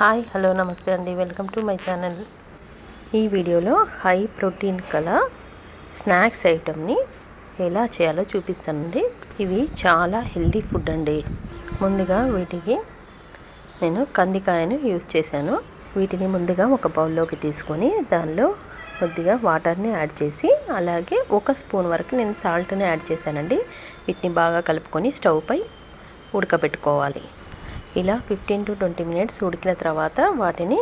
Hi hello నమస్తే అండి, welcome to my channel. ఈ వీడియోలో హై ప్రోటీన్ కల స్నాక్స్ ఐటమ్ని ఎలా చేయాలో చూపిస్తానండి. ఇవి చాలా హెల్తీ ఫుడ్ అండి. ముందుగా వీటికి నేను కందికాయను యూజ్ చేశాను. వీటిని ముందుగా ఒక బౌల్లోకి తీసుకొని దానిలో కొద్దిగా వాటర్ని యాడ్ చేసి అలాగే 1 స్పూన్ వరకు నేను సాల్ట్ని యాడ్ చేశానండి. వీటిని బాగా కలుపుకొని స్టవ్ పై ఉడకబెట్టుకోవాలి. ఇలా 15 to 20 మినిట్స్ ఉడికిన తర్వాత వాటిని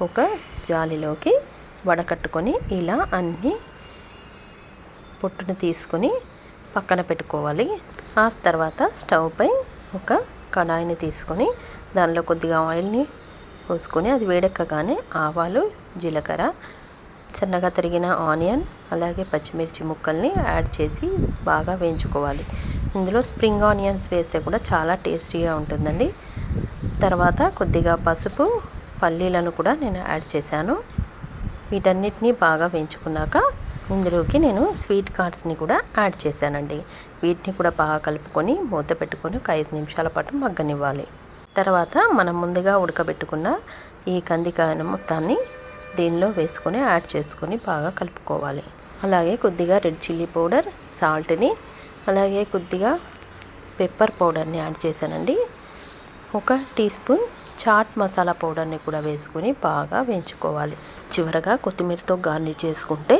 ఒక జాలిలోకి వడకట్టుకొని ఇలా అన్ని పొట్టును తీసుకొని పక్కన పెట్టుకోవాలి. ఆ తర్వాత స్టవ్ పై ఒక కడాయిని తీసుకొని దానిలో కొద్దిగా ఆయిల్ని పోసుకొని అది వేడెక్కగానే ఆవాలు, జీలకర్ర, సన్నగా తరిగిన ఆనియన్ అలాగే పచ్చిమిర్చి ముక్కల్ని యాడ్ చేసి బాగా వేయించుకోవాలి. ఇందులో స్ప్రింగ్ ఆనియన్స్ వేస్తే కూడా చాలా టేస్టీగా ఉంటుందండి. తర్వాత కొద్దిగా పసుపు, పల్లీలను కూడా నేను యాడ్ చేశాను. వీటన్నిటిని బాగా వేయించుకున్నాక ఇందులోకి నేను స్వీట్ కార్న్స్ని కూడా యాడ్ చేశానండి. వీటిని కూడా బాగా కలుపుకొని మూత పెట్టుకొని ఒక 5 నిమిషాల పాటు మగ్గనివ్వాలి. తర్వాత మనం ముందుగా ఉడకబెట్టుకున్న ఈ కందికాయను మొత్తాన్ని దీనిలో వేసుకొని యాడ్ చేసుకొని బాగా కలుపుకోవాలి. అలాగే కొద్దిగా రెడ్ చిల్లీ పౌడర్, సాల్ట్ని అలాగే కొద్దిగా పెప్పర్ పౌడర్ని యాడ్ చేశానండి. 1 టీ స్పూన్ చాట్ మసాలా పౌడర్ని కూడా వేసుకొని బాగా వేయించుకోవాలి. చివరగా కొత్తిమీరతో గార్నిష్ చేసుకుంటే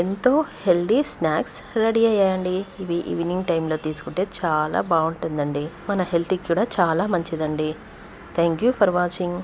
ఎంతో హెల్దీ స్నాక్స్ రెడీ అయ్యాయండి. ఇవి ఈవినింగ్ టైంలో తీసుకుంటే చాలా బాగుంటుందండి. మన హెల్త్కి కూడా చాలా మంచిదండి. Thank you for watching.